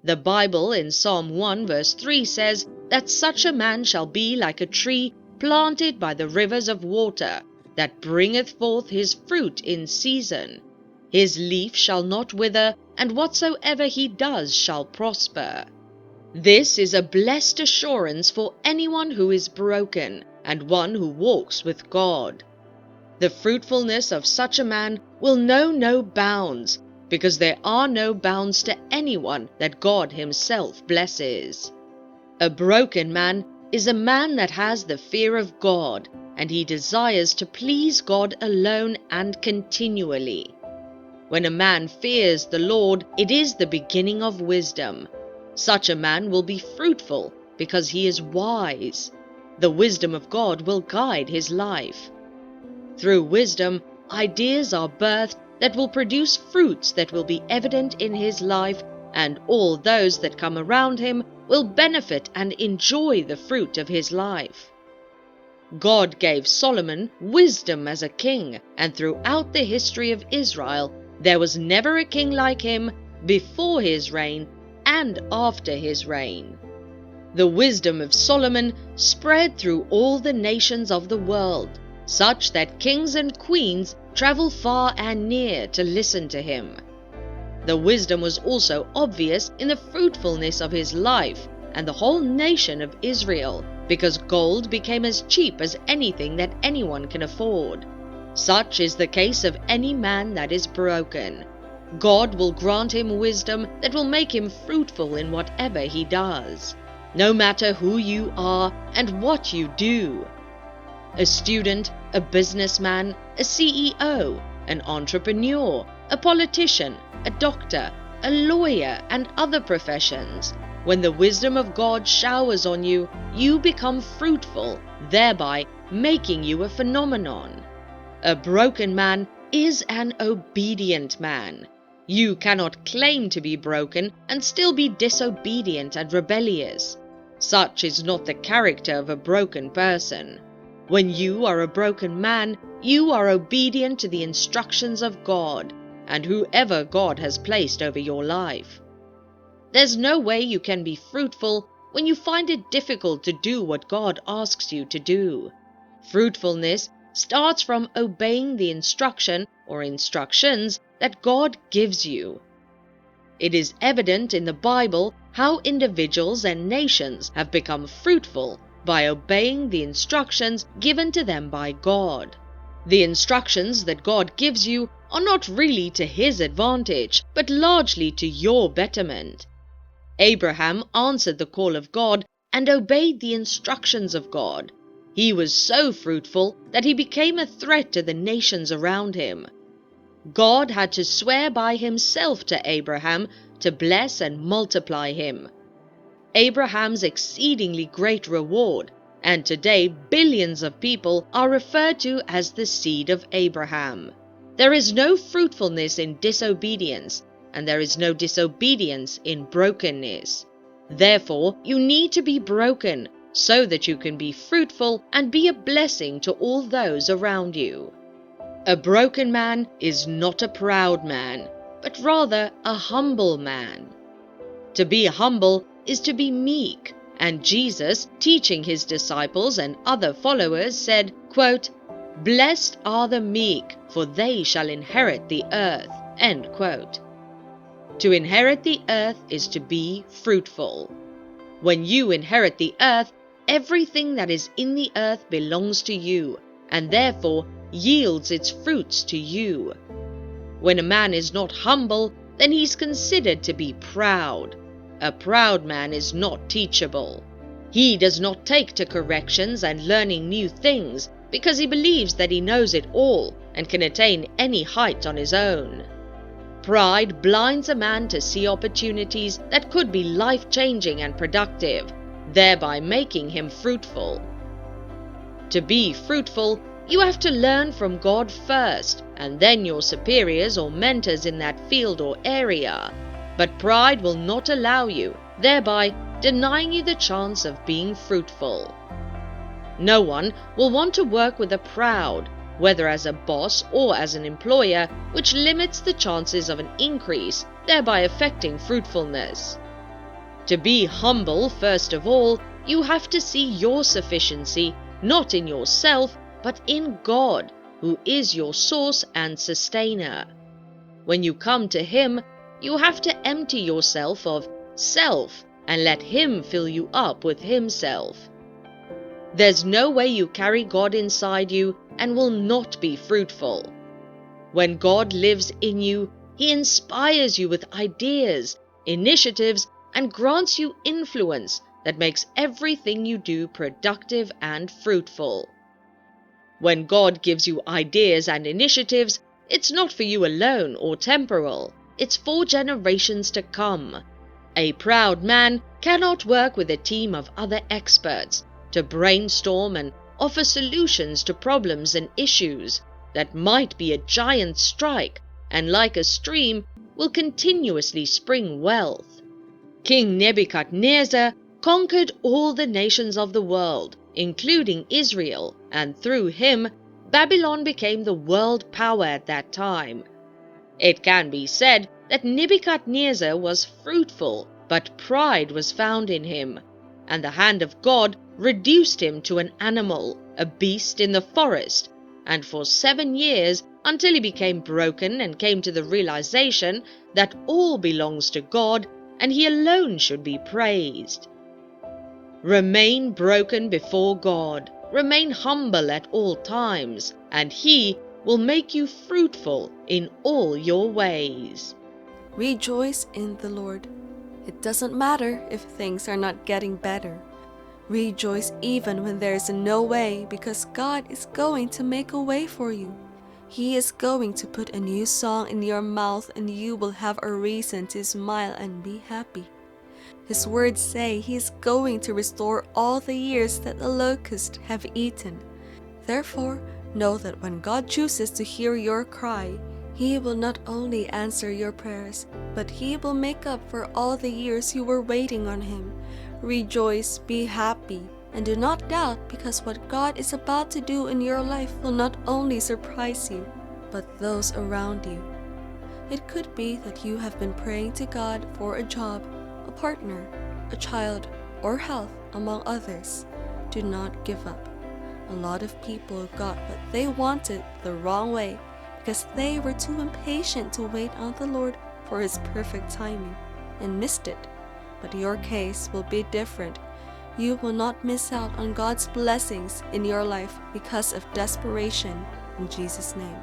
The Bible in Psalm 1 verse 3 says that such a man shall be like a tree planted by the rivers of water, that bringeth forth his fruit in season. His leaf shall not wither, and whatsoever he does shall prosper. This is a blessed assurance for anyone who is broken and one who walks with God. The fruitfulness of such a man will know no bounds, because there are no bounds to anyone that God Himself blesses. A broken man is a man that has the fear of God, and he desires to please God alone and continually. When a man fears the Lord, it is the beginning of wisdom. Such a man will be fruitful because he is wise. The wisdom of God will guide his life. Through wisdom, ideas are birthed that will produce fruits that will be evident in his life, and all those that come around him will benefit and enjoy the fruit of his life. God gave Solomon wisdom as a king, and throughout the history of Israel, there was never a king like him before his reign and after his reign. The wisdom of Solomon spread through all the nations of the world, such that kings and queens travel far and near to listen to him. The wisdom was also obvious in the fruitfulness of his life and the whole nation of Israel, because gold became as cheap as anything that anyone can afford. Such is the case of any man that is broken. God will grant him wisdom that will make him fruitful in whatever he does, no matter who you are and what you do. A student, a businessman, a CEO, an entrepreneur, a politician, a doctor, a lawyer, and other professions. When the wisdom of God showers on you, you become fruitful, thereby making you a phenomenon. A broken man is an obedient man. You cannot claim to be broken and still be disobedient and rebellious. Such is not the character of a broken person. When you are a broken man, you are obedient to the instructions of God and whoever God has placed over your life. There's no way you can be fruitful when you find it difficult to do what God asks you to do. Fruitfulness starts from obeying the instruction or instructions that God gives you. It is evident in the Bible how individuals and nations have become fruitful by obeying the instructions given to them by God. The instructions that God gives you are not really to His advantage, but largely to your betterment. Abraham answered the call of God and obeyed the instructions of God. He was so fruitful that he became a threat to the nations around him. God had to swear by Himself to Abraham to bless and multiply him. Abraham's exceedingly great reward, and today billions of people are referred to as the seed of Abraham. There is no fruitfulness in disobedience, and there is no disobedience in brokenness. Therefore, you need to be broken so that you can be fruitful and be a blessing to all those around you. A broken man is not a proud man, but rather a humble man. To be humble is to be meek, and Jesus, teaching His disciples and other followers, said, quote, "Blessed are the meek, for they shall inherit the earth." End quote. To inherit the earth is to be fruitful. When you inherit the earth, everything that is in the earth belongs to you, and therefore yields its fruits to you. When a man is not humble, then he's considered to be proud. A proud man is not teachable. He does not take to corrections and learning new things because he believes that he knows it all and can attain any height on his own. Pride blinds a man to see opportunities that could be life-changing and productive, thereby making him fruitful. To be fruitful, you have to learn from God first, and then your superiors or mentors in that field or area. But pride will not allow you, thereby denying you the chance of being fruitful. No one will want to work with a proud, whether as a boss or as an employer, which limits the chances of an increase, thereby affecting fruitfulness. To be humble, first of all, you have to see your sufficiency not in yourself, but in God, who is your source and sustainer. When you come to Him, you have to empty yourself of self and let Him fill you up with Himself. There's no way you carry God inside you and will not be fruitful. When God lives in you, He inspires you with ideas, initiatives, and grants you influence that makes everything you do productive and fruitful. When God gives you ideas and initiatives, it's not for you alone or temporal, it's for generations to come. A proud man cannot work with a team of other experts to brainstorm and offer solutions to problems and issues that might be a giant strike and, like a stream, will continuously spring wealth. King Nebuchadnezzar conquered all the nations of the world, including Israel, and through him, Babylon became the world power at that time. It can be said that Nebuchadnezzar was fruitful, but pride was found in him, and the hand of God reduced him to an animal, a beast in the forest, and for 7 years, until he became broken and came to the realization that all belongs to God and He alone should be praised. Remain broken before God, remain humble at all times, and He will make you fruitful in all your ways. Rejoice in the Lord. It doesn't matter if things are not getting better. Rejoice even when there is no way, because God is going to make a way for you. He is going to put a new song in your mouth, and you will have a reason to smile and be happy. His words say He is going to restore all the years that the locusts have eaten. Therefore, know that when God chooses to hear your cry, He will not only answer your prayers, but He will make up for all the years you were waiting on Him. Rejoice, be happy, and do not doubt, because what God is about to do in your life will not only surprise you, but those around you. It could be that you have been praying to God for a job, a partner, a child, or health, among others. Do not give up. A lot of people got what they wanted the wrong way because they were too impatient to wait on the Lord for His perfect timing and missed it. But your case will be different. You will not miss out on God's blessings in your life because of desperation. In Jesus' name.